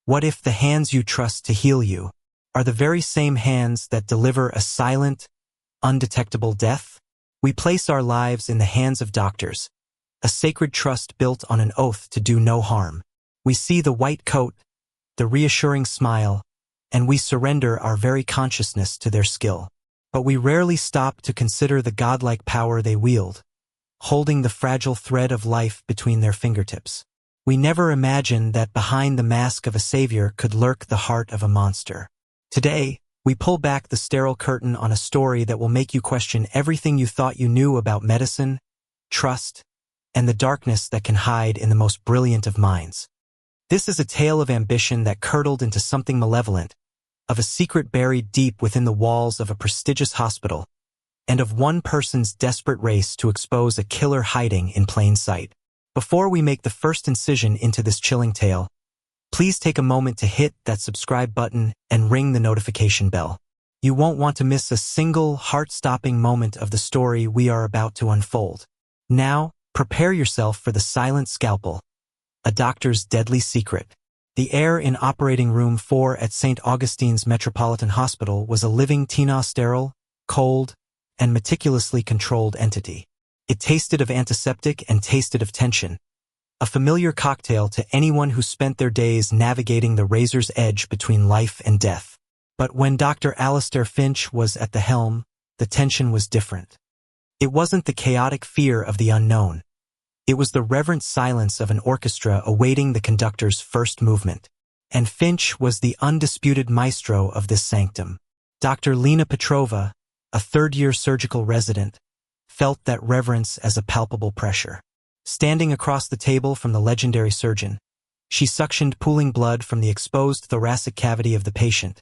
What if the hands you trust to heal you are the very same hands that deliver a silent, undetectable death? We place our lives in the hands of doctors, a sacred trust built on an oath to do no harm. We see the white coat, the reassuring smile, and we surrender our very consciousness to their skill. But we rarely stop to consider the godlike power they wield, holding the fragile thread of life between their fingertips. We never imagine that behind the mask of a savior could lurk the heart of a monster. Today, we pull back the sterile curtain on a story that will make you question everything you thought you knew about medicine, trust, and the darkness that can hide in the most brilliant of minds. This is a tale of ambition that curdled into something malevolent, of a secret buried deep within the walls of a prestigious hospital, and of one person's desperate race to expose a killer hiding in plain sight. Before we make the first incision into this chilling tale, please take a moment to hit that subscribe button and ring the notification bell. You won't want to miss a single heart-stopping moment of the story we are about to unfold. Now, prepare yourself for the silent scalpel, a doctor's deadly secret. The air in Operating Room 4 at St. Augustine's Metropolitan Hospital was a living sterile, cold, and meticulously controlled entity. It tasted of antiseptic and tasted of tension, a familiar cocktail to anyone who spent their days navigating the razor's edge between life and death. But when Dr. Alistair Finch was at the helm, the tension was different. It wasn't the chaotic fear of the unknown. It was the reverent silence of an orchestra awaiting the conductor's first movement. And Finch was the undisputed maestro of this sanctum. Dr. Lena Petrova, a third-year surgical resident, felt that reverence as a palpable pressure. Standing across the table from the legendary surgeon, she suctioned pooling blood from the exposed thoracic cavity of the patient,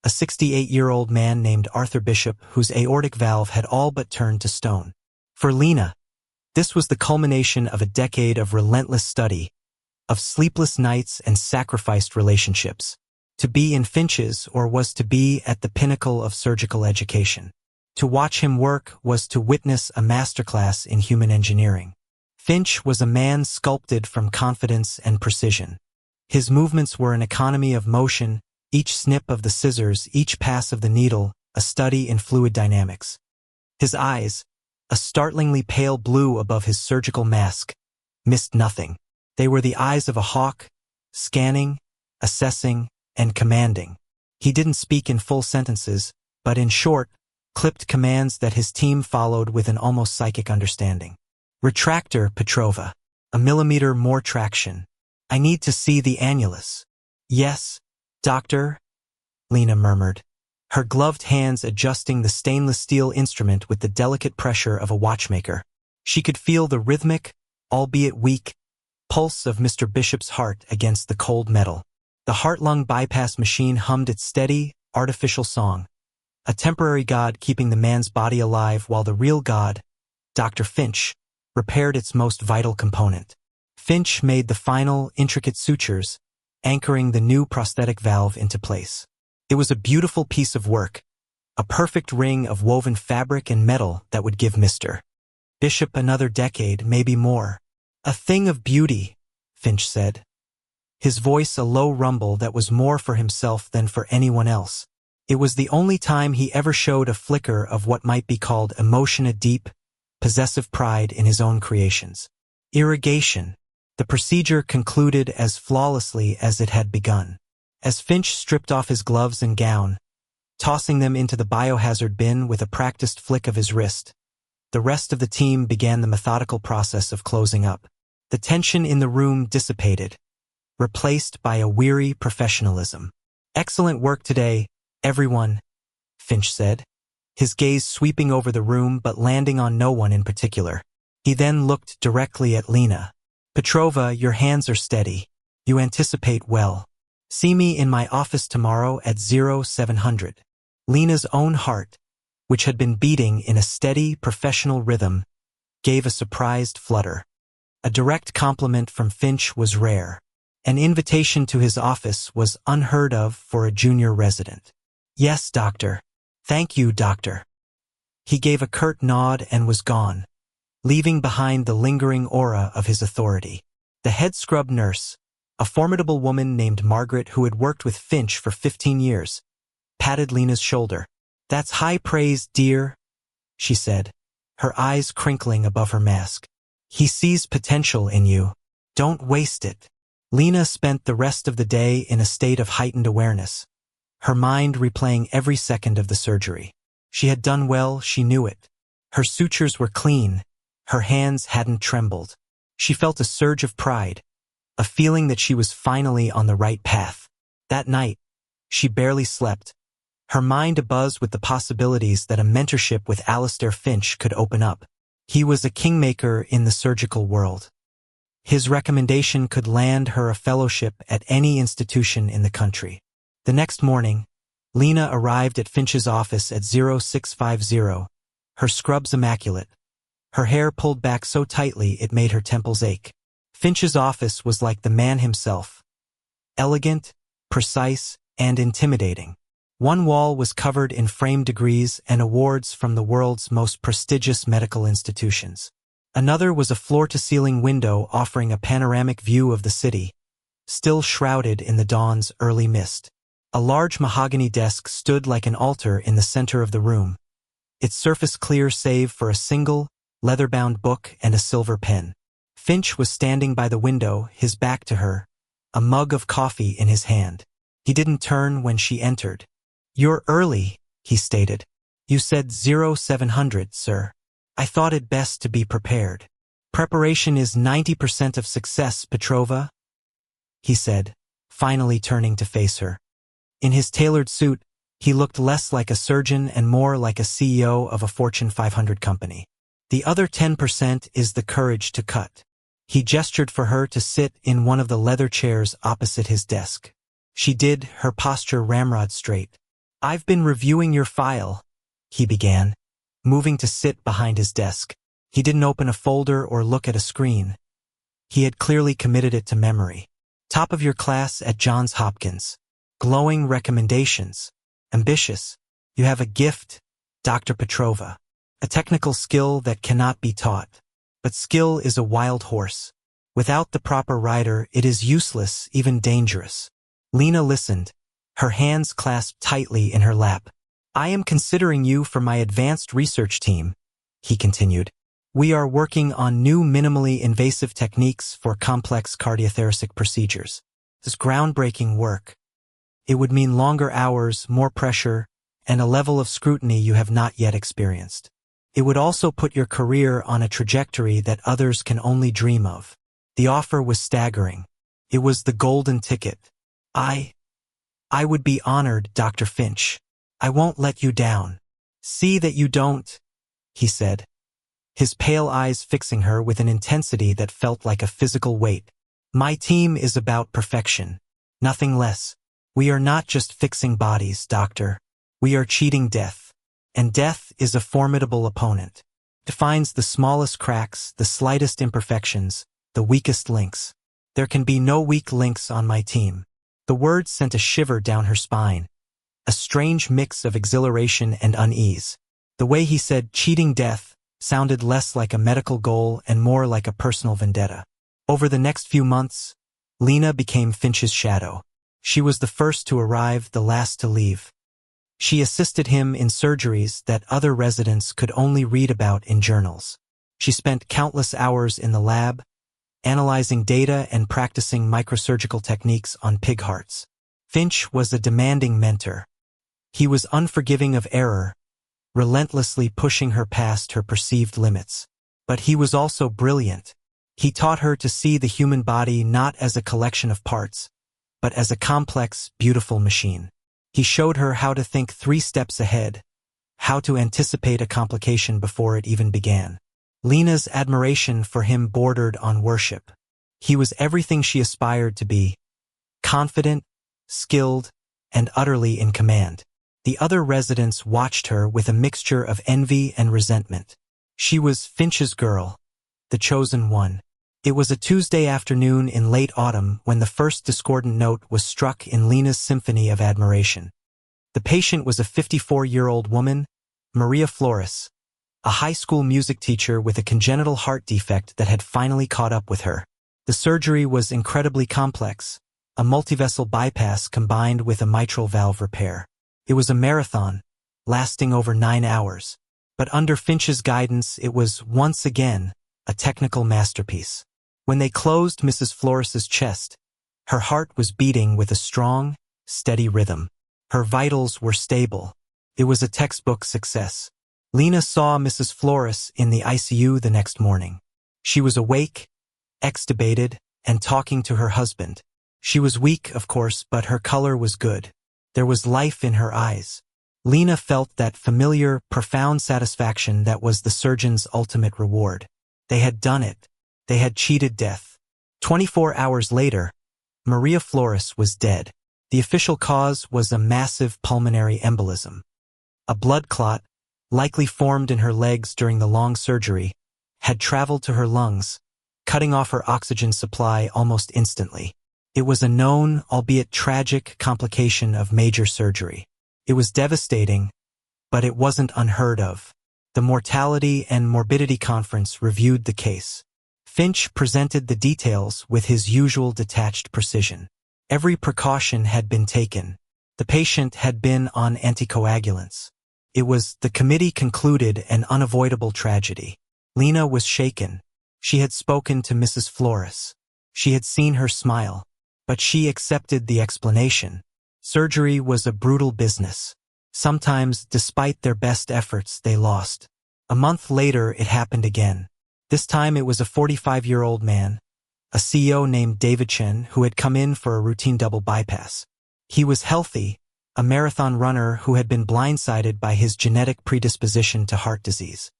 a 68-year-old man named Arthur Bishop whose aortic valve had all but turned to stone. For Lena, this was the culmination of a decade of relentless study, of sleepless nights and sacrificed relationships. To be in Finch's was to be at the pinnacle of surgical education. To watch him work was to witness a masterclass in human engineering. Finch was a man sculpted from confidence and precision. His movements were an economy of motion, each snip of the scissors, each pass of the needle, a study in fluid dynamics. His eyes, a startlingly pale blue above his surgical mask, missed nothing. They were the eyes of a hawk, scanning, assessing, and commanding. He didn't speak in full sentences, but in short, clipped commands that his team followed with an almost psychic understanding. Retractor, Petrova. A millimeter more traction. I need to see the annulus. Yes, doctor, Lena murmured, her gloved hands adjusting the stainless steel instrument with the delicate pressure of a watchmaker. She could feel the rhythmic, albeit weak, pulse of Mr. Bishop's heart against the cold metal. The heart-lung bypass machine hummed its steady, artificial song, a temporary god keeping the man's body alive while the real god, Dr. Finch, repaired its most vital component. Finch made the final, intricate sutures, anchoring the new prosthetic valve into place. It was a beautiful piece of work, a perfect ring of woven fabric and metal that would give Mr. Bishop another decade, maybe more. A thing of beauty, Finch said, his voice a low rumble that was more for himself than for anyone else. It was the only time he ever showed a flicker of what might be called emotion, a deep, possessive pride in his own creations. Irrigation. The procedure concluded as flawlessly as it had begun. As Finch stripped off his gloves and gown, tossing them into the biohazard bin with a practiced flick of his wrist, the rest of the team began the methodical process of closing up. The tension in the room dissipated, replaced by a weary professionalism. Excellent work today, everyone, Finch said, his gaze sweeping over the room but landing on no one in particular. He then looked directly at Lena. Petrova, your hands are steady. You anticipate well. See me in my office tomorrow at 0700. Lena's own heart, which had been beating in a steady, professional rhythm, gave a surprised flutter. A direct compliment from Finch was rare. An invitation to his office was unheard of for a junior resident. Yes, doctor. Thank you, doctor. He gave a curt nod and was gone, leaving behind the lingering aura of his authority. The head scrub nurse, A formidable woman named Margaret, who had worked with Finch for 15 years, patted Lena's shoulder. "That's high praise, dear," she said, her eyes crinkling above her mask. "He sees potential in you. Don't waste it." Lena spent the rest of the day in a state of heightened awareness, her mind replaying every second of the surgery. She had done well, she knew it. Her sutures were clean, her hands hadn't trembled. She felt a surge of pride, a feeling that she was finally on the right path. That night, she barely slept, her mind abuzz with the possibilities that a mentorship with Alistair Finch could open up. He was a kingmaker in the surgical world. His recommendation could land her a fellowship at any institution in the country. The next morning, Lena arrived at Finch's office at 0650, her scrubs immaculate, her hair pulled back so tightly it made her temples ache. Finch's office was like the man himself, elegant, precise, and intimidating. One wall was covered in framed degrees and awards from the world's most prestigious medical institutions. Another was a floor-to-ceiling window offering a panoramic view of the city, still shrouded in the dawn's early mist. A large mahogany desk stood like an altar in the center of the room, its surface clear save for a single, leather-bound book and a silver pen. Finch was standing by the window, his back to her, a mug of coffee in his hand. He didn't turn when she entered. "You're early," he stated. "You said 0700, sir. I thought it best to be prepared." "Preparation is 90% of success, Petrova," he said, finally turning to face her. In his tailored suit, he looked less like a surgeon and more like a CEO of a Fortune 500 company. "The other 10% is the courage to cut." He gestured for her to sit in one of the leather chairs opposite his desk. She did, her posture ramrod straight. "I've been reviewing your file," he began, moving to sit behind his desk. He didn't open a folder or look at a screen. He had clearly committed it to memory. "Top of your class at Johns Hopkins. Glowing recommendations. Ambitious. You have a gift, Dr. Petrova. A technical skill that cannot be taught. But skill is a wild horse. Without the proper rider, it is useless, even dangerous." Lena listened, her hands clasped tightly in her lap. "I am considering you for my advanced research team," he continued. "We are working on new minimally invasive techniques for complex cardiothoracic procedures. This groundbreaking work. It would mean longer hours, more pressure, and a level of scrutiny you have not yet experienced. It would also put your career on a trajectory that others can only dream of." The offer was staggering. It was the golden ticket. I would be honored, Dr. Finch. I won't let you down." "See that you don't," he said, his pale eyes fixing her with an intensity that felt like a physical weight. "My team is about perfection, nothing less. We are not just fixing bodies, doctor. We are cheating death. And death is a formidable opponent. It finds the smallest cracks, the slightest imperfections, the weakest links. There can be no weak links on my team." The words sent a shiver down her spine, a strange mix of exhilaration and unease. The way he said cheating death sounded less like a medical goal and more like a personal vendetta. Over the next few months, Lena became Finch's shadow. She was the first to arrive, the last to leave. She assisted him in surgeries that other residents could only read about in journals. She spent countless hours in the lab, analyzing data and practicing microsurgical techniques on pig hearts. Finch was a demanding mentor. He was unforgiving of error, relentlessly pushing her past her perceived limits. But he was also brilliant. He taught her to see the human body not as a collection of parts, but as a complex, beautiful machine. He showed her how to think 3 steps ahead, how to anticipate a complication before it even began. Lena's admiration for him bordered on worship. He was everything she aspired to be, confident, skilled, and utterly in command. The other residents watched her with a mixture of envy and resentment. She was Finch's girl, the chosen one. It was a Tuesday afternoon in late autumn when the first discordant note was struck in Lena's symphony of admiration. The patient was a 54-year-old woman, Maria Flores, a high school music teacher with a congenital heart defect that had finally caught up with her. The surgery was incredibly complex, a multivessel bypass combined with a mitral valve repair. It was a marathon, lasting over 9 hours. But under Finch's guidance, it was, once again, a technical masterpiece. When they closed Mrs. Flores's chest, her heart was beating with a strong, steady rhythm. Her vitals were stable. It was a textbook success. Lena saw Mrs. Flores in the ICU the next morning. She was awake, extubated, and talking to her husband. She was weak, of course, but her color was good. There was life in her eyes. Lena felt that familiar, profound satisfaction that was the surgeon's ultimate reward. They had done it. They had cheated death. 24 hours later, Maria Flores was dead. The official cause was a massive pulmonary embolism. A blood clot, likely formed in her legs during the long surgery, had traveled to her lungs, cutting off her oxygen supply almost instantly. It was a known, albeit tragic, complication of major surgery. It was devastating, but it wasn't unheard of. The Mortality and Morbidity Conference reviewed the case. Finch presented the details with his usual detached precision. Every precaution had been taken. The patient had been on anticoagulants. It was, the committee concluded, an unavoidable tragedy. Lena was shaken. She had spoken to Mrs. Flores. She had seen her smile. But she accepted the explanation. Surgery was a brutal business. Sometimes, despite their best efforts, they lost. A month later, it happened again. This time it was a 45-year-old man, a CEO named David Chen, who had come in for a routine double bypass. He was healthy, a marathon runner who had been blindsided by his genetic predisposition to heart disease.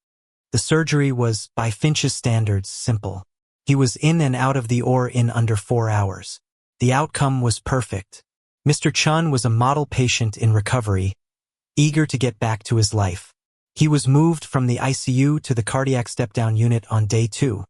The surgery was, by Finch's standards, simple. He was in and out of the OR in under 4 hours. The outcome was perfect. Mr. Chun was a model patient in recovery, eager to get back to his life. He was moved from the ICU to the cardiac step-down unit on day 2,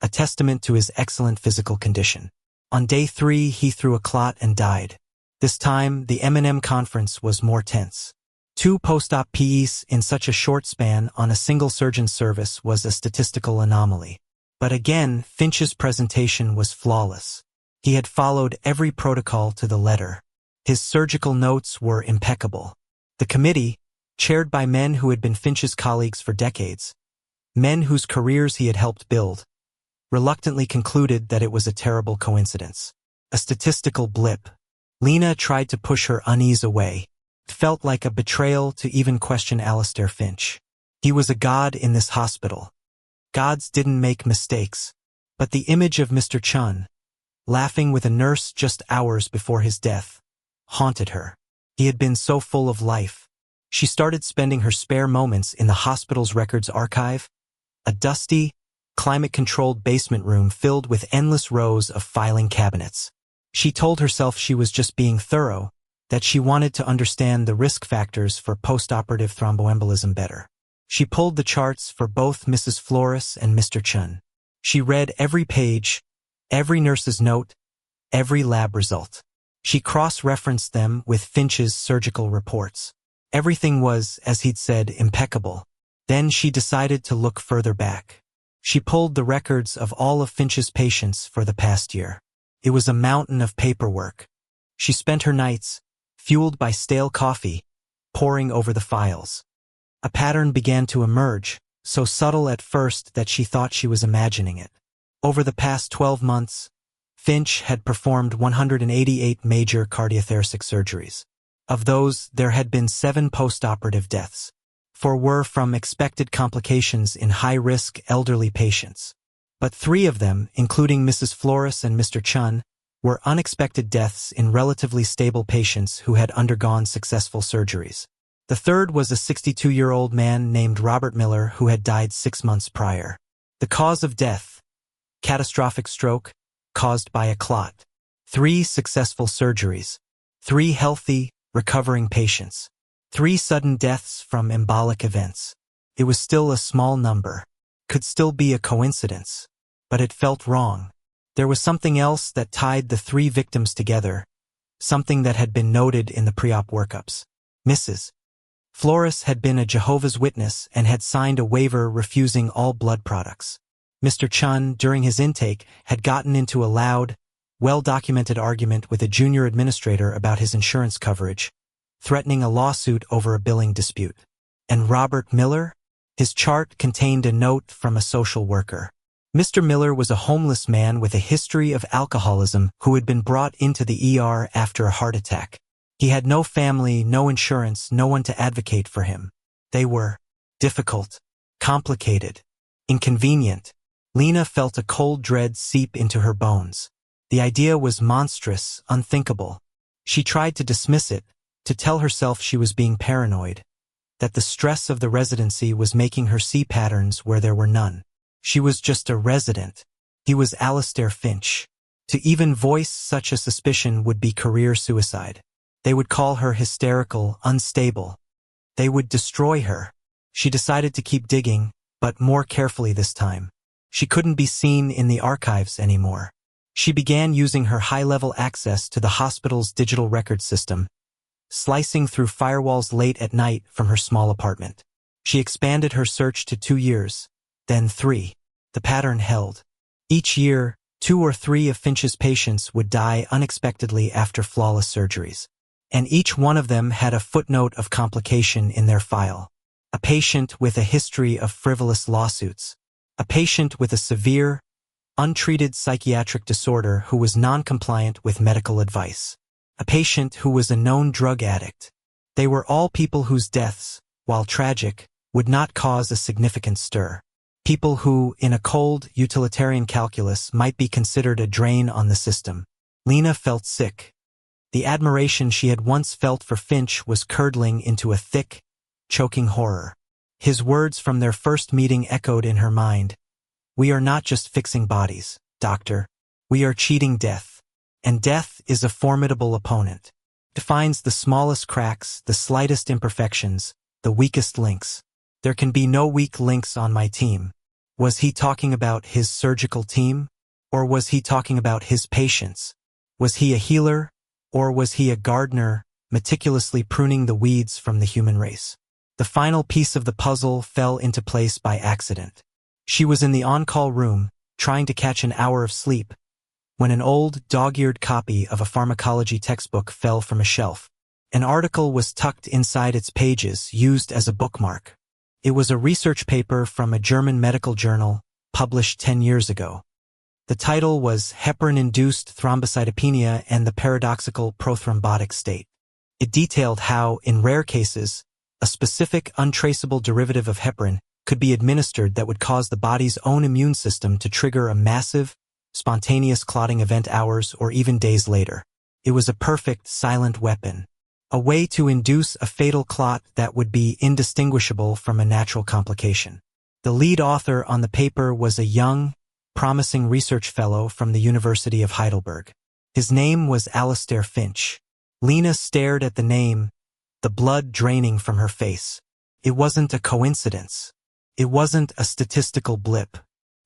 a testament to his excellent physical condition. On day 3, he threw a clot and died. This time, the M&M conference was more tense. 2 post-op PEs in such a short span on a single surgeon's service was a statistical anomaly. But again, Finch's presentation was flawless. He had followed every protocol to the letter. His surgical notes were impeccable. The committee, chaired by men who had been Finch's colleagues for decades, men whose careers he had helped build, reluctantly concluded that it was a terrible coincidence. A statistical blip. Lena tried to push her unease away. It felt like a betrayal to even question Alistair Finch. He was a god in this hospital. Gods didn't make mistakes. But the image of Mr. Chun, laughing with a nurse just hours before his death, haunted her. He had been so full of life. She started spending her spare moments in the hospital's records archive, a dusty, climate-controlled basement room filled with endless rows of filing cabinets. She told herself she was just being thorough, that she wanted to understand the risk factors for postoperative thromboembolism better. She pulled the charts for both Mrs. Flores and Mr. Chun. She read every page, every nurse's note, every lab result. She cross-referenced them with Finch's surgical reports. Everything was, as he'd said, impeccable. Then she decided to look further back. She pulled the records of all of Finch's patients for the past year. It was a mountain of paperwork. She spent her nights, fueled by stale coffee, poring over the files. A pattern began to emerge, so subtle at first that she thought she was imagining it. Over the past 12 months, Finch had performed 188 major cardiothoracic surgeries. Of those, there had been 7 postoperative deaths. 4 were from expected complications in high-risk elderly patients. But 3 of them, including Mrs. Flores and Mr. Chun, were unexpected deaths in relatively stable patients who had undergone successful surgeries. The third was a 62-year-old man named Robert Miller who had died 6 months prior. The cause of death: catastrophic stroke caused by a clot. 3 successful surgeries. 3 healthy, recovering patients. 3 sudden deaths from embolic events. It was still a small number. Could still be a coincidence. But it felt wrong. There was something else that tied the 3 victims together, something that had been noted in the pre-op workups. Mrs. Flores had been a Jehovah's Witness and had signed a waiver refusing all blood products. Mr. Chun, during his intake, had gotten into a loud, well-documented argument with a junior administrator about his insurance coverage, threatening a lawsuit over a billing dispute. And Robert Miller? His chart contained a note from a social worker. Mr. Miller was a homeless man with a history of alcoholism who had been brought into the ER after a heart attack. He had no family, no insurance, no one to advocate for him. They were difficult, complicated, inconvenient. Lena felt a cold dread seep into her bones. The idea was monstrous, unthinkable. She tried to dismiss it, to tell herself she was being paranoid, that the stress of the residency was making her see patterns where there were none. She was just a resident. He was Alistair Finch. To even voice such a suspicion would be career suicide. They would call her hysterical, unstable. They would destroy her. She decided to keep digging, but more carefully this time. She couldn't be seen in the archives anymore. She began using her high-level access to the hospital's digital record system, slicing through firewalls late at night from her small apartment. She expanded her search to 2 years, then 3. The pattern held. Each year, 2 or 3 of Finch's patients would die unexpectedly after flawless surgeries. And each one of them had a footnote of complication in their file. A patient with a history of frivolous lawsuits. A patient with a severe, untreated psychiatric disorder who was non-compliant with medical advice. A patient who was a known drug addict. They were all people whose deaths, while tragic, would not cause a significant stir. People who, in a cold, utilitarian calculus, might be considered a drain on the system. Lena felt sick. The admiration she had once felt for Finch was curdling into a thick, choking horror. His words from their first meeting echoed in her mind. "We are not just fixing bodies, doctor. We are cheating death. And death is a formidable opponent. It finds the smallest cracks, the slightest imperfections, the weakest links. There can be no weak links on my team." Was he talking about his surgical team? Or was he talking about his patients? Was he a healer? Or was he a gardener, meticulously pruning the weeds from the human race? The final piece of the puzzle fell into place by accident. She was in the on-call room, trying to catch an hour of sleep, when an old, dog-eared copy of a pharmacology textbook fell from a shelf. An article was tucked inside its pages, used as a bookmark. It was a research paper from a German medical journal, published 10 years ago. The title was Heparin-Induced Thrombocytopenia and the Paradoxical Prothrombotic State. It detailed how, in rare cases, a specific untraceable derivative of heparin could be administered that would cause the body's own immune system to trigger a massive, spontaneous clotting event hours or even days later. It was a perfect, silent weapon. A way to induce a fatal clot that would be indistinguishable from a natural complication. The lead author on the paper was a young, promising research fellow from the University of Heidelberg. His name was Alistair Finch. Lena stared at the name, the blood draining from her face. It wasn't a coincidence. It wasn't a statistical blip.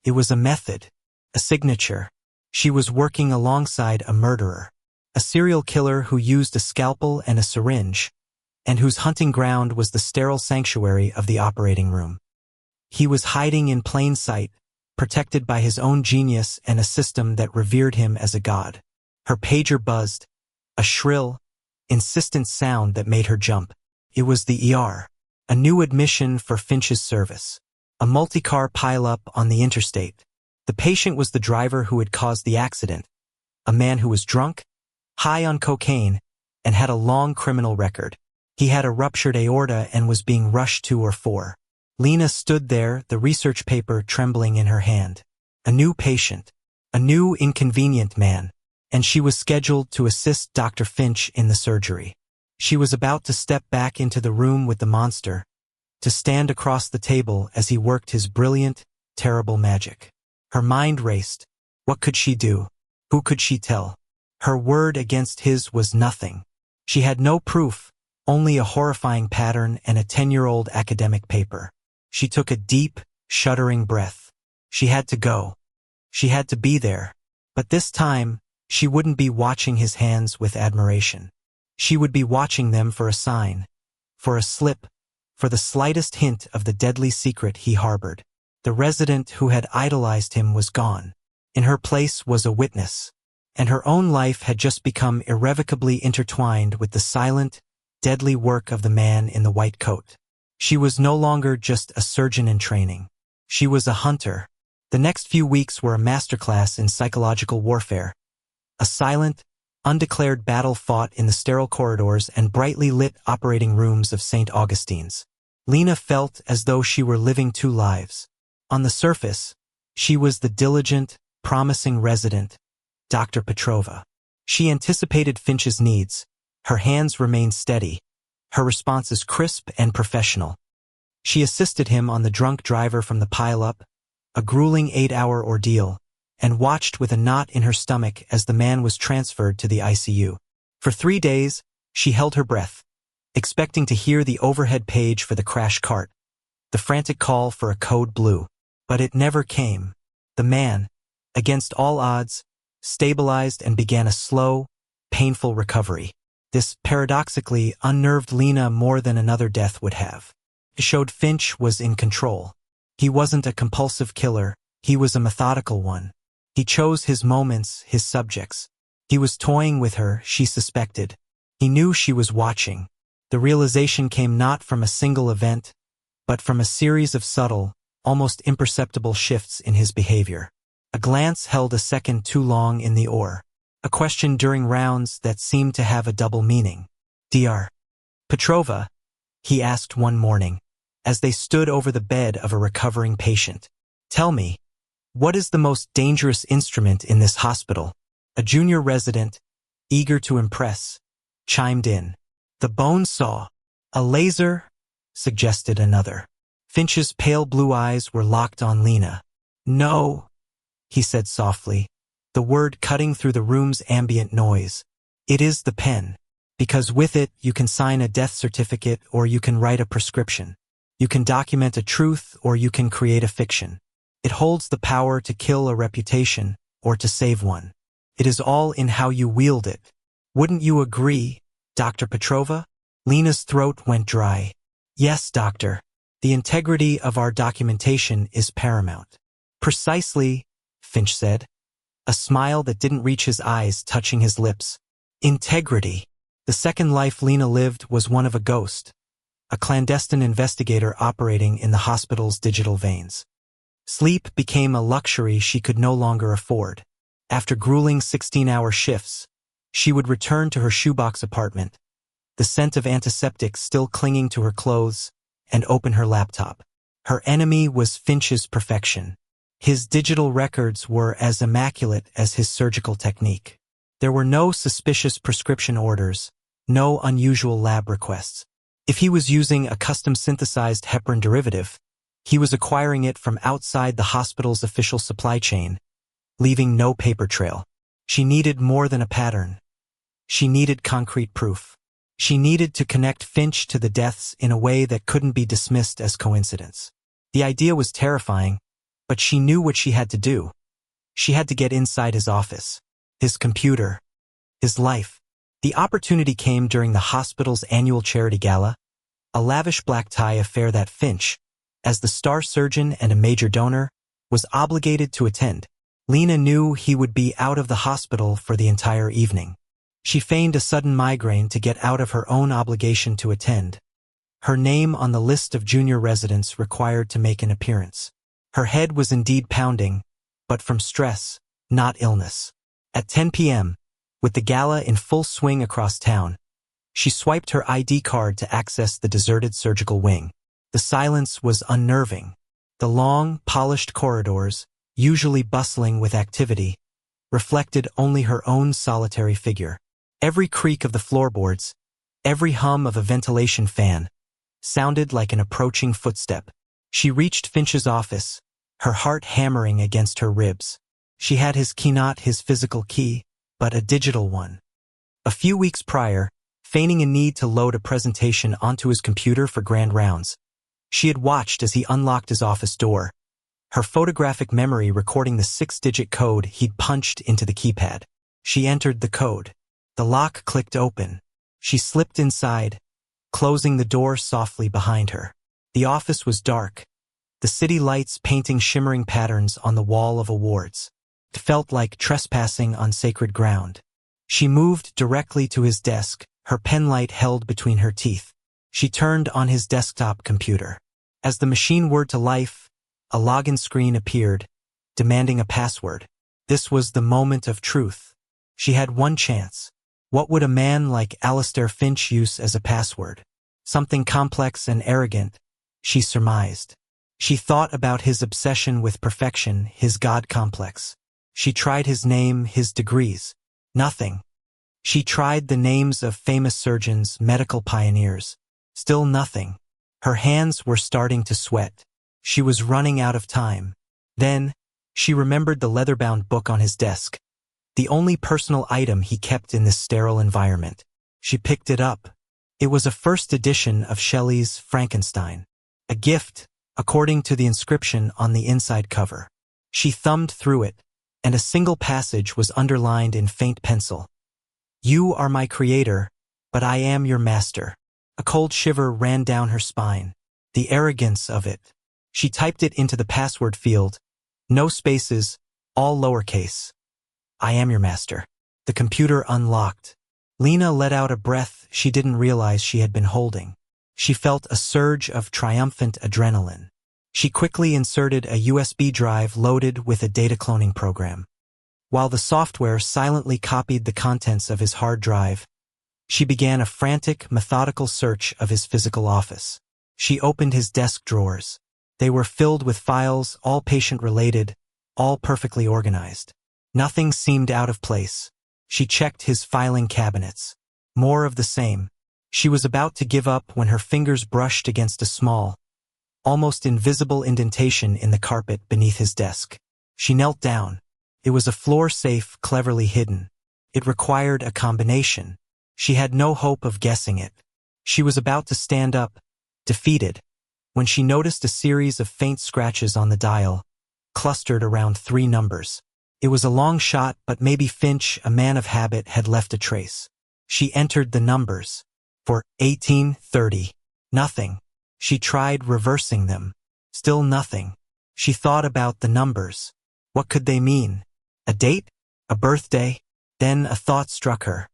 It was a method, a signature. She was working alongside a murderer, a serial killer who used a scalpel and a syringe, and whose hunting ground was the sterile sanctuary of the operating room. He was hiding in plain sight, protected by his own genius and a system that revered him as a god. Her pager buzzed, a shrill, insistent sound that made her jump. It was the ER, a new admission for Finch's service, a multi-car pileup on the interstate. The patient was the driver who had caused the accident, a man who was drunk, high on cocaine, and had a long criminal record. He had a ruptured aorta and was being rushed to or for. Lena stood there, the research paper trembling in her hand. A new patient, a new inconvenient man, and she was scheduled to assist Dr. Finch in the surgery. She was about to step back into the room with the monster, to stand across the table as he worked his brilliant, terrible magic. Her mind raced. What could she do? Who could she tell? Her word against his was nothing. She had no proof, only a horrifying pattern and a 10-year-old academic paper. She took a deep, shuddering breath. She had to go. She had to be there. But this time, she wouldn't be watching his hands with admiration. She would be watching them for a sign, for a slip, for the slightest hint of the deadly secret he harbored. The resident who had idolized him was gone. In her place was a witness, and her own life had just become irrevocably intertwined with the silent, deadly work of the man in the white coat. She was no longer just a surgeon in training. She was a hunter. The next few weeks were a masterclass in psychological warfare. A silent, undeclared battle fought in the sterile corridors and brightly lit operating rooms of St. Augustine's. Lena felt as though she were living two lives. On the surface, she was the diligent, promising resident, Dr. Petrova. She anticipated Finch's needs. Her hands remained steady, her responses crisp and professional. She assisted him on the drunk driver from the pile-up, a grueling 8-hour ordeal, and watched with a knot in her stomach as the man was transferred to the ICU. For 3 days, she held her breath, expecting to hear the overhead page for the crash cart, the frantic call for a code blue. But it never came. The man, against all odds, stabilized and began a slow, painful recovery. This paradoxically unnerved Lena more than another death would have. It showed Finch was in control. He wasn't a compulsive killer, he was a methodical one. He chose his moments, his subjects. He was toying with her, she suspected. He knew she was watching. The realization came not from a single event, but from a series of subtle, almost imperceptible shifts in his behavior. A glance held a second too long in the oar. A question during rounds that seemed to have a double meaning. Dr. Petrova, he asked one morning, as they stood over the bed of a recovering patient. Tell me, what is the most dangerous instrument in this hospital? A junior resident, eager to impress, chimed in. The bone saw. A laser, suggested another. Finch's pale blue eyes were locked on Lena. No, he said softly, the word cutting through the room's ambient noise. It is the pen, because with it you can sign a death certificate or you can write a prescription. You can document a truth or you can create a fiction. It holds the power to kill a reputation or to save one. It is all in how you wield it. Wouldn't you agree, Dr. Petrova? Lena's throat went dry. Yes, doctor. The integrity of our documentation is paramount. Precisely, Finch said, a smile that didn't reach his eyes touching his lips. Integrity. The second life Lena lived was one of a ghost, a clandestine investigator operating in the hospital's digital veins. Sleep became a luxury she could no longer afford. After grueling 16-hour shifts, she would return to her shoebox apartment, the scent of antiseptic still clinging to her clothes, and open her laptop. Her enemy was Finch's perfection. His digital records were as immaculate as his surgical technique. There were no suspicious prescription orders, no unusual lab requests. If he was using a custom-synthesized heparin derivative, he was acquiring it from outside the hospital's official supply chain, leaving no paper trail. She needed more than a pattern. She needed concrete proof. She needed to connect Finch to the deaths in a way that couldn't be dismissed as coincidence. The idea was terrifying, but she knew what she had to do. She had to get inside his office, his computer, his life. The opportunity came during the hospital's annual charity gala, a lavish black tie affair that Finch, as the star surgeon and a major donor, was obligated to attend. Lena knew he would be out of the hospital for the entire evening. She feigned a sudden migraine to get out of her own obligation to attend. Her name on the list of junior residents required to make an appearance. Her head was indeed pounding, but from stress, not illness. At 10 p.m., with the gala in full swing across town, she swiped her ID card to access the deserted surgical wing. The silence was unnerving. The long, polished corridors, usually bustling with activity, reflected only her own solitary figure. Every creak of the floorboards, every hum of a ventilation fan, sounded like an approaching footstep. She reached Finch's office, her heart hammering against her ribs. She had his key, not his physical key, but a digital one. A few weeks prior, feigning a need to load a presentation onto his computer for grand rounds, she had watched as he unlocked his office door, her photographic memory recording the 6-digit code he'd punched into the keypad. She entered the code. The lock clicked open. She slipped inside, closing the door softly behind her. The office was dark, the city lights painting shimmering patterns on the wall of awards. It felt like trespassing on sacred ground. She moved directly to his desk, her penlight held between her teeth. She turned on his desktop computer. As the machine whirred to life, a login screen appeared, demanding a password. This was the moment of truth. She had one chance. What would a man like Alistair Finch use as a password? Something complex and arrogant, she surmised. She thought about his obsession with perfection, his God complex. She tried his name, his degrees. Nothing. She tried the names of famous surgeons, medical pioneers. Still nothing. Her hands were starting to sweat. She was running out of time. Then, she remembered the leather-bound book on his desk, the only personal item he kept in this sterile environment. She picked it up. It was a first edition of Shelley's Frankenstein. A gift, according to the inscription on the inside cover. She thumbed through it, and a single passage was underlined in faint pencil. "You are my creator, but I am your master." A cold shiver ran down her spine. The arrogance of it. She typed it into the password field. No spaces, all lowercase. "I am your master." The computer unlocked. Lena let out a breath she didn't realize she had been holding. She felt a surge of triumphant adrenaline. She quickly inserted a USB drive loaded with a data cloning program. While the software silently copied the contents of his hard drive, she began a frantic, methodical search of his physical office. She opened his desk drawers. They were filled with files, all patient-related, all perfectly organized. Nothing seemed out of place. She checked his filing cabinets. More of the same. She was about to give up when her fingers brushed against a small, almost invisible indentation in the carpet beneath his desk. She knelt down. It was a floor safe cleverly hidden. It required a combination. She had no hope of guessing it. She was about to stand up, defeated, when she noticed a series of faint scratches on the dial, clustered around 3 numbers. It was a long shot, but maybe Finch, a man of habit, had left a trace. She entered the numbers. For 1830. Nothing. She tried reversing them. Still nothing. She thought about the numbers. What could they mean? A date? A birthday? Then a thought struck her.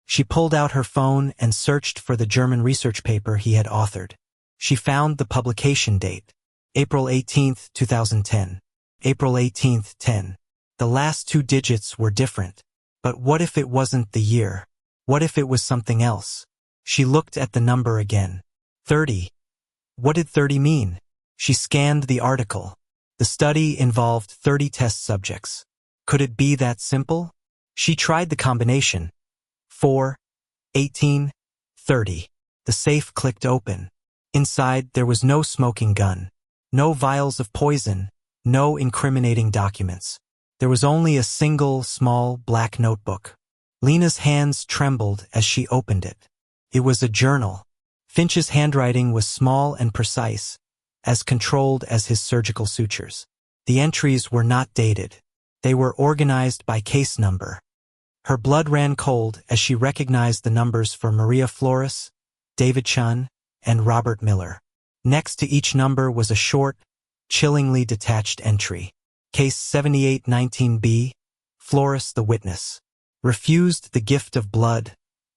She pulled out her phone and searched for the German research paper he had authored. She found the publication date. April 18, 2010. April 18, 10. The last 2 digits were different. But what if it wasn't the year? What if it was something else? She looked at the number again. 30. What did 30 mean? She scanned the article. The study involved 30 test subjects. Could it be that simple? She tried the combination. 4, 18, 30. The safe clicked open. Inside, there was no smoking gun, no vials of poison, no incriminating documents. There was only a single, small, black notebook. Lena's hands trembled as she opened it. It was a journal. Finch's handwriting was small and precise, as controlled as his surgical sutures. The entries were not dated. They were organized by case number. Her blood ran cold as she recognized the numbers for Maria Flores, David Chun, and Robert Miller. Next to each number was a short, chillingly detached entry. Case 7819B, Flores the witness. Refused the gift of blood,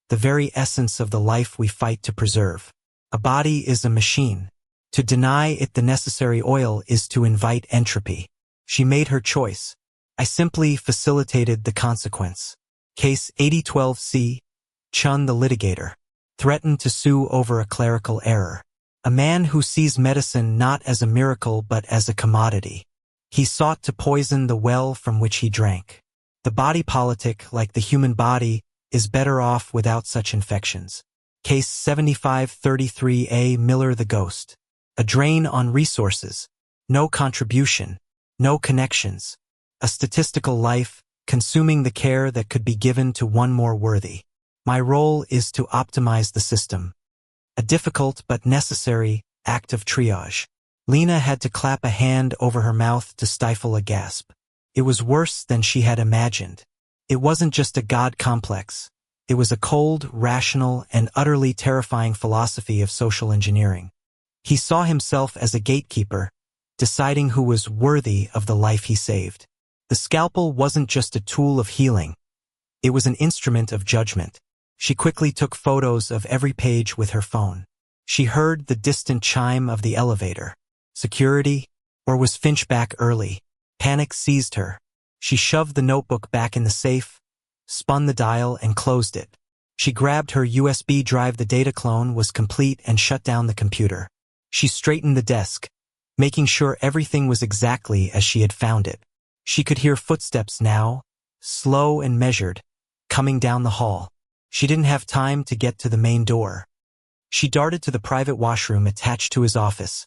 the very essence of the life we fight to preserve. A body is a machine. To deny it the necessary oil is to invite entropy. She made her choice. I simply facilitated the consequence. Case 8012C, Chun the litigator. Threatened to sue over a clerical error. A man who sees medicine not as a miracle but as a commodity. He sought to poison the well from which he drank. The body politic, like the human body, is better off without such infections. Case 7533A, Miller the ghost. A drain on resources. No contribution. No connections. A statistical life, consuming the care that could be given to one more worthy. My role is to optimize the system. A difficult but necessary act of triage. Lena had to clap a hand over her mouth to stifle a gasp. It was worse than she had imagined. It wasn't just a God complex. It was a cold, rational, and utterly terrifying philosophy of social engineering. He saw himself as a gatekeeper, deciding who was worthy of the life he saved. The scalpel wasn't just a tool of healing. It was an instrument of judgment. She quickly took photos of every page with her phone. She heard the distant chime of the elevator. Security? Or was Finch back early? Panic seized her. She shoved the notebook back in the safe, spun the dial, and closed it. She grabbed her USB drive. The data clone was complete and shut down the computer. She straightened the desk, making sure everything was exactly as she had found it. She could hear footsteps now, slow and measured, coming down the hall. She didn't have time to get to the main door. She darted to the private washroom attached to his office,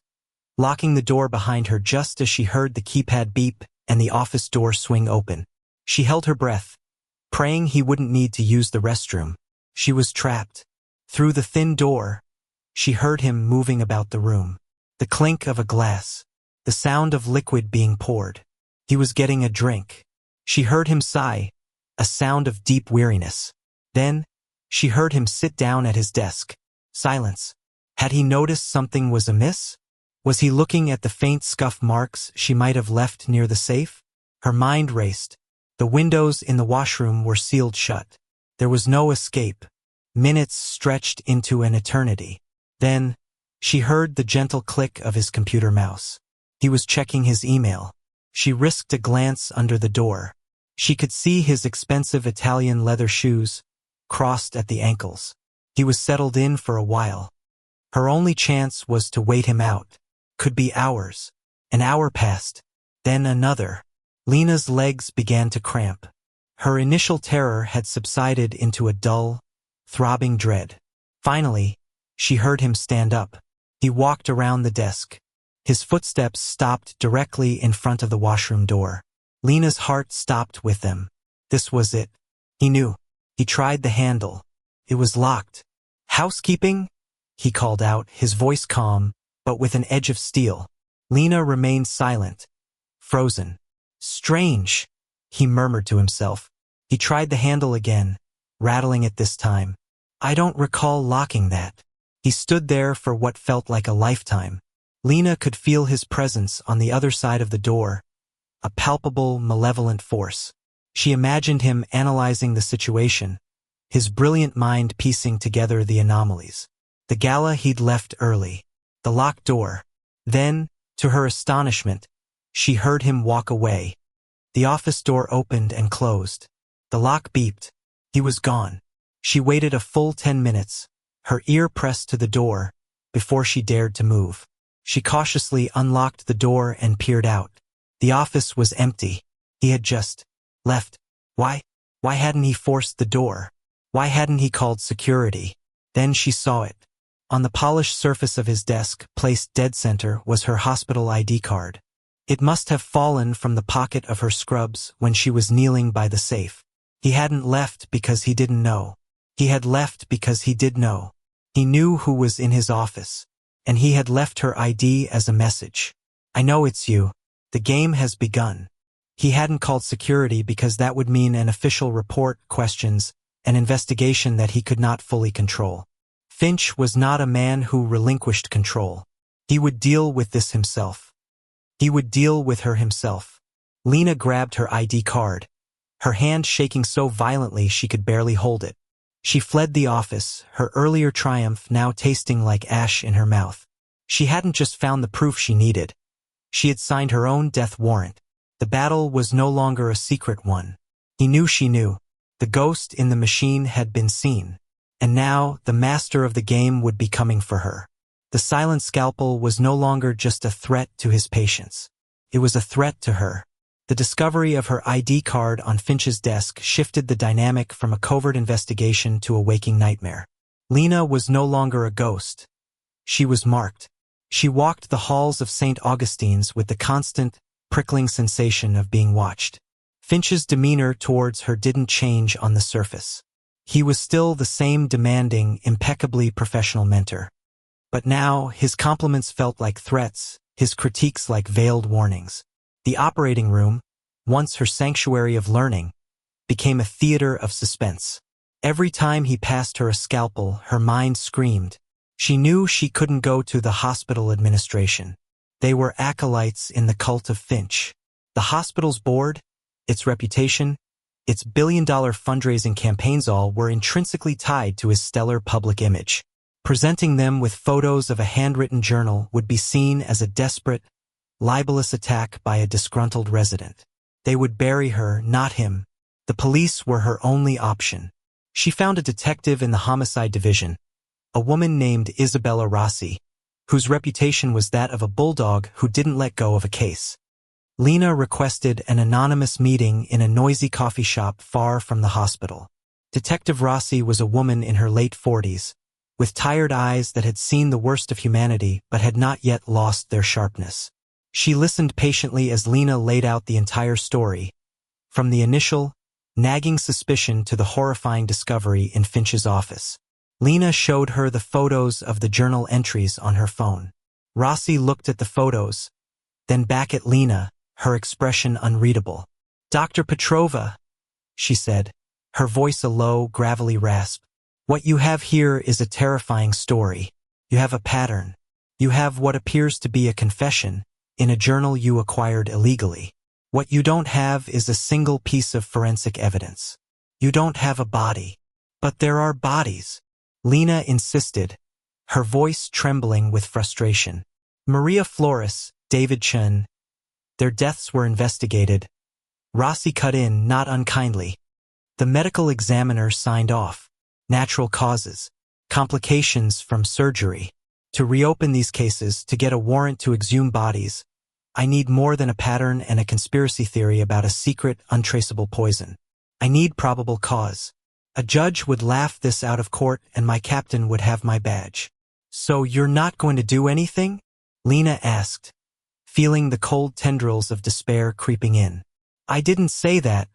locking the door behind her just as she heard the keypad beep and the office door swing open. She held her breath, praying he wouldn't need to use the restroom. She was trapped. Through the thin door, she heard him moving about the room. The clink of a glass, the sound of liquid being poured. He was getting a drink. She heard him sigh, a sound of deep weariness. Then, she heard him sit down at his desk. Silence. Had he noticed something was amiss? Was he looking at the faint scuff marks she might have left near the safe? Her mind raced. The windows in the washroom were sealed shut. There was no escape. Minutes stretched into an eternity. Then, she heard the gentle click of his computer mouse. He was checking his email. She risked a glance under the door. She could see his expensive Italian leather shoes, crossed at the ankles. He was settled in for a while. Her only chance was to wait him out. Could be hours. An hour passed. Then another. Lena's legs began to cramp. Her initial terror had subsided into a dull, throbbing dread. Finally, she heard him stand up. He walked around the desk. His footsteps stopped directly in front of the washroom door. Lena's heart stopped with them. This was it. He knew. He tried the handle. It was locked. "Housekeeping?" he called out, his voice calm, but with an edge of steel. Lena remained silent, frozen. "Strange," he murmured to himself. He tried the handle again, rattling it this time. "I don't recall locking that." He stood there for what felt like a lifetime. Lena could feel his presence on the other side of the door, a palpable, malevolent force. She imagined him analyzing the situation, his brilliant mind piecing together the anomalies. The gala he'd left early, the locked door. Then, to her astonishment, she heard him walk away. The office door opened and closed. The lock beeped. He was gone. She waited a full 10 minutes, her ear pressed to the door, before she dared to move. She cautiously unlocked the door and peered out. The office was empty. He had just left. Why hadn't he forced the door? Why hadn't he called security? Then she saw it. On the polished surface of his desk, placed dead center, was her hospital ID card. It must have fallen from the pocket of her scrubs when she was kneeling by the safe. He hadn't left because he didn't know. He had left because he did know. He knew who was in his office, and he had left her ID as a message. "I know it's you. The game has begun." He hadn't called security because that would mean an official report, questions, an investigation that he could not fully control. Finch was not a man who relinquished control. He would deal with this himself. He would deal with her himself. Lena grabbed her ID card, her hand shaking so violently she could barely hold it. She fled the office, her earlier triumph now tasting like ash in her mouth. She hadn't just found the proof she needed. She had signed her own death warrant. The battle was no longer a secret one. He knew she knew. The ghost in the machine had been seen. And now, the master of the game would be coming for her. The silent scalpel was no longer just a threat to his patients. It was a threat to her. The discovery of her ID card on Finch's desk shifted the dynamic from a covert investigation to a waking nightmare. Lena was no longer a ghost. She was marked. She walked the halls of St. Augustine's with the constant, prickling sensation of being watched. Finch's demeanor towards her didn't change on the surface. He was still the same demanding, impeccably professional mentor. But now, his compliments felt like threats, his critiques like veiled warnings. The operating room, once her sanctuary of learning, became a theater of suspense. Every time he passed her a scalpel, her mind screamed. She knew she couldn't go to the hospital administration. They were acolytes in the cult of Finch. The hospital's board, its reputation, its billion-dollar fundraising campaigns all were intrinsically tied to his stellar public image. Presenting them with photos of a handwritten journal would be seen as a desperate, libelous attack by a disgruntled resident. They would bury her, not him. The police were her only option. She found a detective in the homicide division, a woman named Isabella Rossi, whose reputation was that of a bulldog who didn't let go of a case. Lena requested an anonymous meeting in a noisy coffee shop far from the hospital. Detective Rossi was a woman in her late 40s, with tired eyes that had seen the worst of humanity but had not yet lost their sharpness. She listened patiently as Lena laid out the entire story, from the initial, nagging suspicion to the horrifying discovery in Finch's office. Lena showed her the photos of the journal entries on her phone. Rossi looked at the photos, then back at Lena, her expression unreadable. "Dr. Petrova," she said, her voice a low, gravelly rasp. "What you have here is a terrifying story. You have a pattern. You have what appears to be a confession in a journal you acquired illegally. What you don't have is a single piece of forensic evidence. You don't have a body. But there are bodies," Lena insisted, her voice trembling with frustration. "Maria Flores, David Chen, their deaths were investigated." Rossi cut in, not unkindly. "The medical examiner signed off. Natural causes. Complications from surgery. To reopen these cases, to get a warrant to exhume bodies, I need more than a pattern and a conspiracy theory about a secret, untraceable poison. I need probable cause. A judge would laugh this out of court and my captain would have my badge." "So you're not going to do anything?" Lena asked, feeling the cold tendrils of despair creeping in. "I didn't say that,"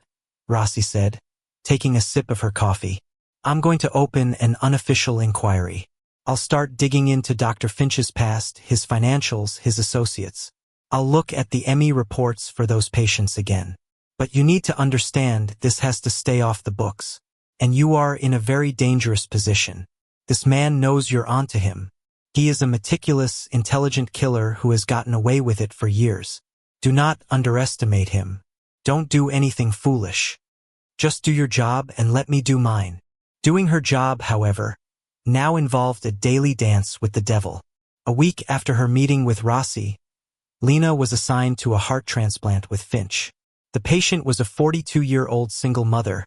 Rossi said, taking a sip of her coffee. "I'm going to open an unofficial inquiry. I'll start digging into Dr. Finch's past, his financials, his associates. I'll look at the ME reports for those patients again. But you need to understand this has to stay off the books. And you are in a very dangerous position. This man knows you're onto him. He is a meticulous, intelligent killer who has gotten away with it for years. Do not underestimate him. Don't do anything foolish. Just do your job and let me do mine." Doing her job, however, now involved a daily dance with the devil. A week after her meeting with Rossi, Lena was assigned to a heart transplant with Finch. The patient was a 42-year-old single mother,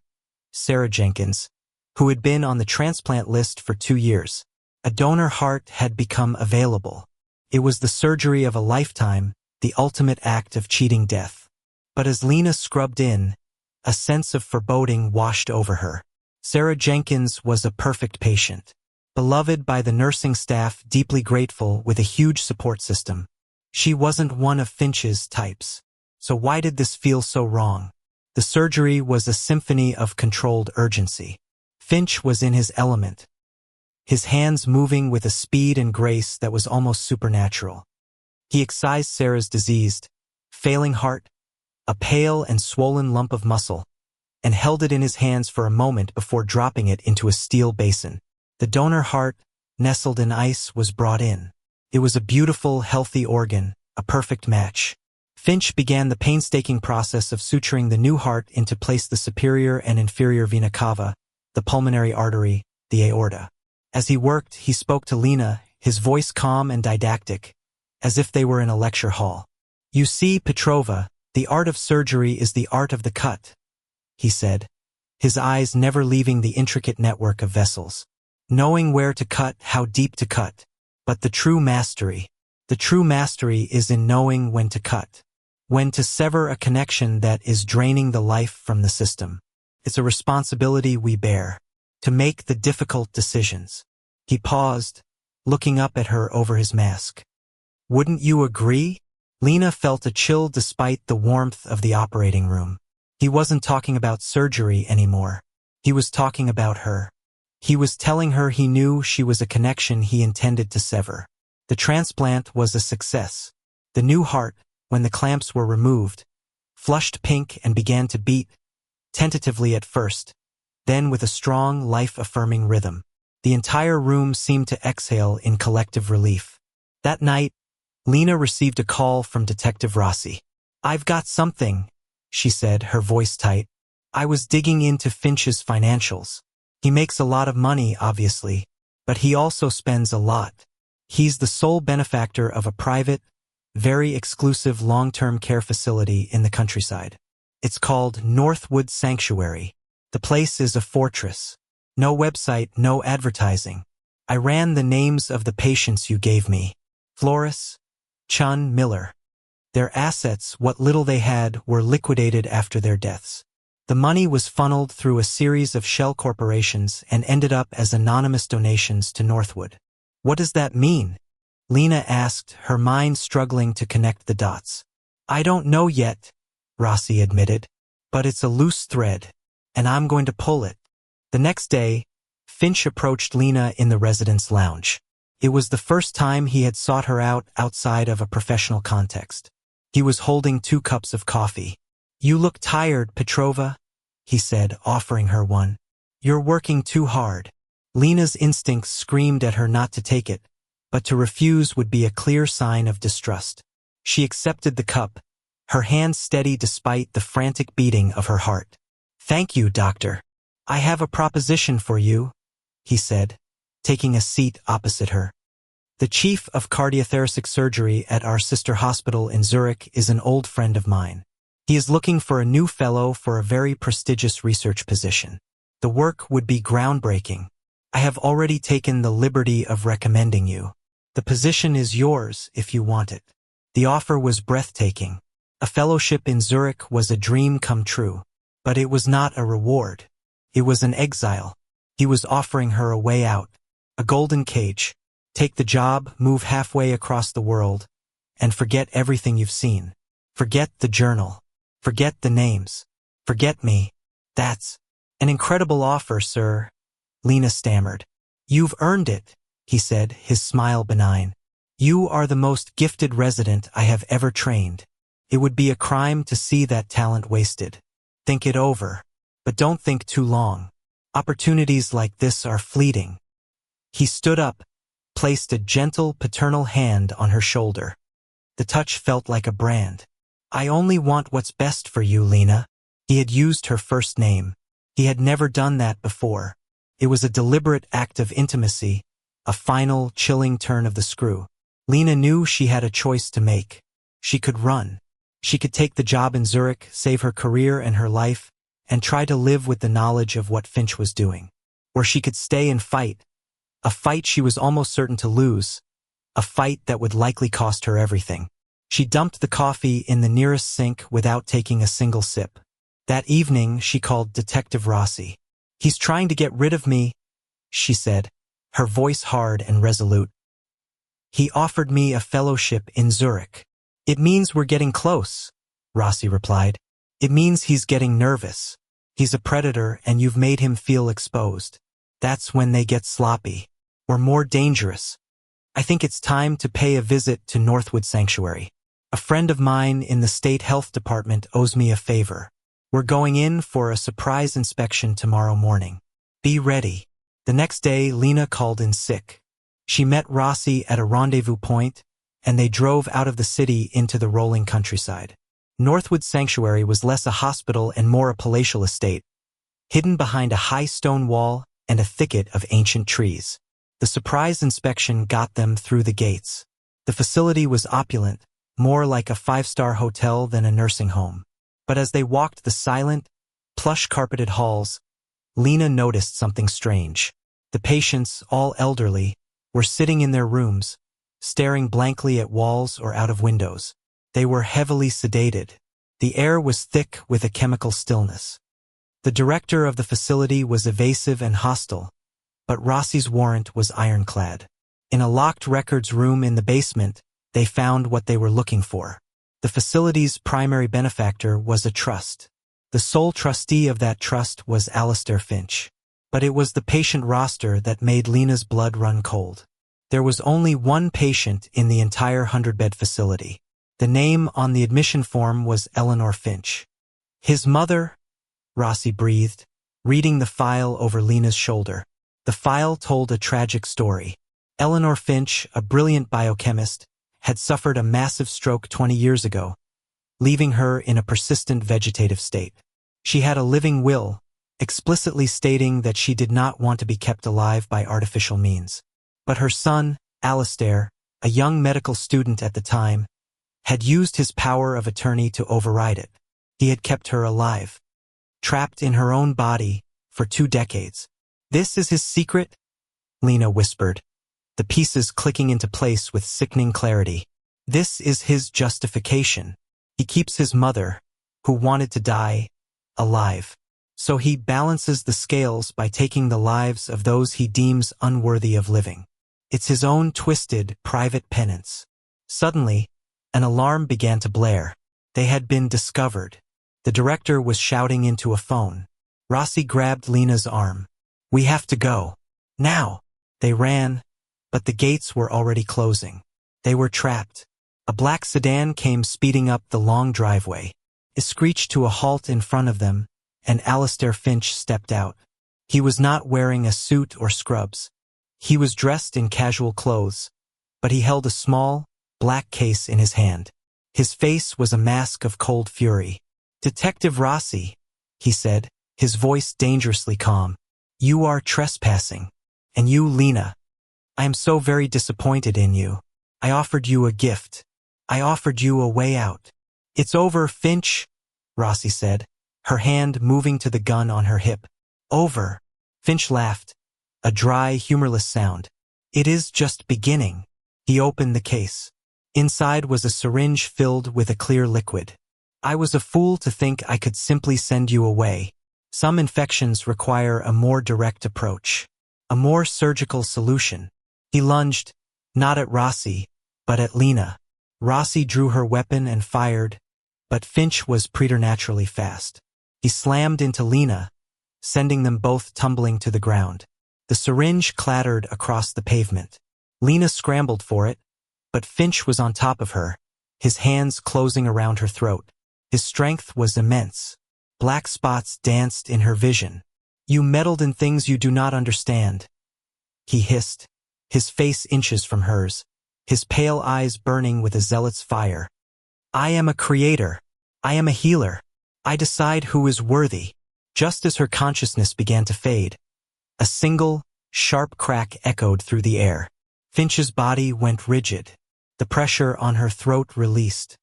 Sarah Jenkins, who had been on the transplant list for 2 years. A donor heart had become available. It was the surgery of a lifetime, the ultimate act of cheating death. But as Lena scrubbed in, a sense of foreboding washed over her. Sarah Jenkins was a perfect patient, beloved by the nursing staff, deeply grateful, with a huge support system. She wasn't one of Finch's types. So why did this feel so wrong? The surgery was a symphony of controlled urgency. Finch was in his element, his hands moving with a speed and grace that was almost supernatural. He excised Sarah's diseased, failing heart, a pale and swollen lump of muscle, and held it in his hands for a moment before dropping it into a steel basin. The donor heart, nestled in ice, was brought in. It was a beautiful, healthy organ, a perfect match. Finch began the painstaking process of suturing the new heart into place, the superior and inferior vena cava, the pulmonary artery, the aorta. As he worked, he spoke to Lena, his voice calm and didactic, as if they were in a lecture hall. "You see, Petrova, the art of surgery is the art of the cut," he said, his eyes never leaving the intricate network of vessels. "Knowing where to cut, how deep to cut. But the true mastery is in knowing when to cut. When to sever a connection that is draining the life from the system. It's a responsibility we bear, to make the difficult decisions." He paused, looking up at her over his mask. "Wouldn't you agree?" Lena felt a chill despite the warmth of the operating room. He wasn't talking about surgery anymore. He was talking about her. He was telling her he knew she was a connection he intended to sever. The transplant was a success. The new heart, when the clamps were removed, flushed pink and began to beat, tentatively at first, then with a strong, life-affirming rhythm. The entire room seemed to exhale in collective relief. That night, Lena received a call from Detective Rossi. "I've got something," she said, her voice tight. "I was digging into Finch's financials. He makes a lot of money, obviously, but he also spends a lot. He's the sole benefactor of a private, very exclusive long-term care facility in the countryside. It's called Northwood Sanctuary. The place is a fortress. No website, no advertising. I ran the names of the patients you gave me. Flores, Chun, Miller. Their assets, what little they had, were liquidated after their deaths. The money was funneled through a series of shell corporations and ended up as anonymous donations to Northwood." "What does that mean?" Lena asked, her mind struggling to connect the dots. "I don't know yet," Rossi admitted, "but it's a loose thread, and I'm going to pull it." The next day, Finch approached Lena in the residence lounge. It was the first time he had sought her out outside of a professional context. He was holding 2 cups of coffee. "You look tired, Petrova," he said, offering her one. "You're working too hard." Lena's instincts screamed at her not to take it, but to refuse would be a clear sign of distrust. She accepted the cup, her hand steady despite the frantic beating of her heart. "Thank you, doctor. I have a proposition for you," he said, taking a seat opposite her. "The chief of cardiothoracic surgery at our sister hospital in Zurich is an old friend of mine. He is looking for a new fellow for a very prestigious research position. The work would be groundbreaking. I have already taken the liberty of recommending you. The position is yours if you want it." The offer was breathtaking. A fellowship in Zurich was a dream come true. But it was not a reward. It was an exile. He was offering her a way out. A golden cage. Take the job, move halfway across the world, and forget everything you've seen. Forget the journal. Forget the names. Forget me. "That's an incredible offer, sir," Lena stammered. "You've earned it," he said, his smile benign. "You are the most gifted resident I have ever trained. It would be a crime to see that talent wasted. Think it over. But don't think too long. Opportunities like this are fleeting." He stood up, placed a gentle paternal hand on her shoulder. The touch felt like a brand. "I only want what's best for you, Lena." He had used her first name. He had never done that before. It was a deliberate act of intimacy, a final, chilling turn of the screw. Lena knew she had a choice to make. She could run. She could take the job in Zurich, save her career and her life, and try to live with the knowledge of what Finch was doing. Or she could stay and fight. A fight she was almost certain to lose. A fight that would likely cost her everything. She dumped the coffee in the nearest sink without taking a single sip. That evening, she called Detective Rossi. "He's trying to get rid of me," she said, her voice hard and resolute. "He offered me a fellowship in Zurich." "It means we're getting close," Rossi replied. "It means he's getting nervous. He's a predator and you've made him feel exposed. That's when they get sloppy. Or more dangerous. I think it's time to pay a visit to Northwood Sanctuary. A friend of mine in the state health department owes me a favor. We're going in for a surprise inspection tomorrow morning. Be ready." The next day, Lena called in sick. She met Rossi at a rendezvous point, and they drove out of the city into the rolling countryside. Northwood Sanctuary was less a hospital and more a palatial estate, hidden behind a high stone wall and a thicket of ancient trees. The surprise inspection got them through the gates. The facility was opulent, more like a 5-star hotel than a nursing home. But as they walked the silent, plush-carpeted halls, Lena noticed something strange. The patients, all elderly, were sitting in their rooms, staring blankly at walls or out of windows. They were heavily sedated. The air was thick with a chemical stillness. The director of the facility was evasive and hostile, but Rossi's warrant was ironclad. In a locked records room in the basement, they found what they were looking for. The facility's primary benefactor was a trust. The sole trustee of that trust was Alistair Finch. But it was the patient roster that made Lena's blood run cold. There was only one patient in the entire 100-bed facility. The name on the admission form was Eleanor Finch. "His mother," Rossi breathed, reading the file over Lena's shoulder. The file told a tragic story. Eleanor Finch, a brilliant biochemist, had suffered a massive stroke 20 years ago, leaving her in a persistent vegetative state. She had a living will, explicitly stating that she did not want to be kept alive by artificial means. But her son, Alistair, a young medical student at the time, had used his power of attorney to override it. He had kept her alive, trapped in her own body, for 2 decades. "This is his secret?" Lena whispered, the pieces clicking into place with sickening clarity. "This is his justification. He keeps his mother, who wanted to die, alive. So he balances the scales by taking the lives of those he deems unworthy of living. It's his own twisted, private penance." Suddenly, an alarm began to blare. They had been discovered. The director was shouting into a phone. Rossi grabbed Lena's arm. "We have to go. Now." They ran, but the gates were already closing. They were trapped. A black sedan came speeding up the long driveway. It screeched to a halt in front of them, and Alistair Finch stepped out. He was not wearing a suit or scrubs. He was dressed in casual clothes, but he held a small, black case in his hand. His face was a mask of cold fury. "Detective Rossi," he said, his voice dangerously calm. "You are trespassing. And you, Lena. I am so very disappointed in you. I offered you a gift. I offered you a way out." "It's over, Finch," Rossi said, her hand moving to the gun on her hip. "Over." Finch laughed, a dry, humorless sound. "It is just beginning." He opened the case. Inside was a syringe filled with a clear liquid. "I was a fool to think I could simply send you away. Some infections require a more direct approach, a more surgical solution." He lunged, not at Rossi, but at Lena. Rossi drew her weapon and fired, but Finch was preternaturally fast. He slammed into Lena, sending them both tumbling to the ground. The syringe clattered across the pavement. Lena scrambled for it, but Finch was on top of her, his hands closing around her throat. His strength was immense. Black spots danced in her vision. "You meddled in things you do not understand," he hissed, his face inches from hers, his pale eyes burning with a zealot's fire. "I am a creator. I am a healer. I decide who is worthy." Just as her consciousness began to fade, a single, sharp crack echoed through the air. Finch's body went rigid. The pressure on her throat released.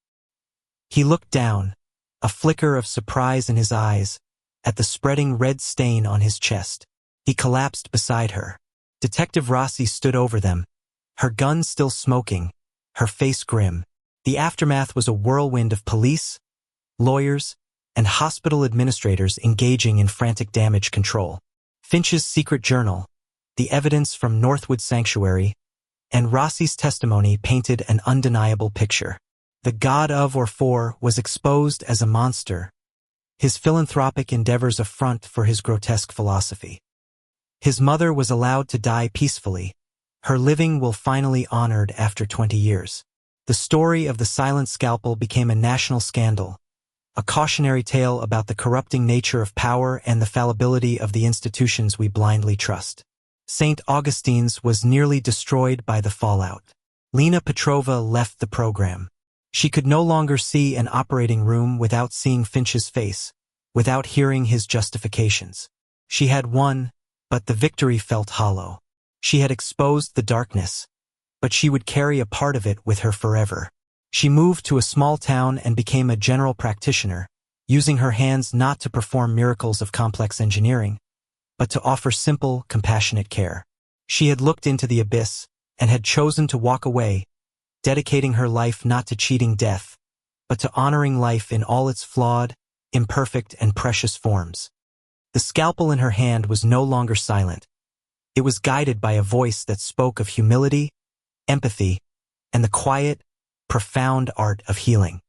He looked down, a flicker of surprise in his eyes, at the spreading red stain on his chest. He collapsed beside her. Detective Rossi stood over them, her gun still smoking, her face grim. The aftermath was a whirlwind of police, lawyers, and hospital administrators engaging in frantic damage control. Finch's secret journal, the evidence from Northwood Sanctuary, and Rossi's testimony painted an undeniable picture. The god of or for was exposed as a monster, his philanthropic endeavors a front for his grotesque philosophy. His mother was allowed to die peacefully, her living will finally honored after 20 years. The story of the silent scalpel became a national scandal, a cautionary tale about the corrupting nature of power and the fallibility of the institutions we blindly trust. St. Augustine's was nearly destroyed by the fallout. Lena Petrova left the program. She could no longer see an operating room without seeing Finch's face, without hearing his justifications. She had won, but the victory felt hollow. She had exposed the darkness, but she would carry a part of it with her forever. She moved to a small town and became a general practitioner, using her hands not to perform miracles of complex engineering, but to offer simple, compassionate care. She had looked into the abyss and had chosen to walk away, dedicating her life not to cheating death, but to honoring life in all its flawed, imperfect, and precious forms. The scalpel in her hand was no longer silent. It was guided by a voice that spoke of humility, empathy, and the quiet, profound art of healing.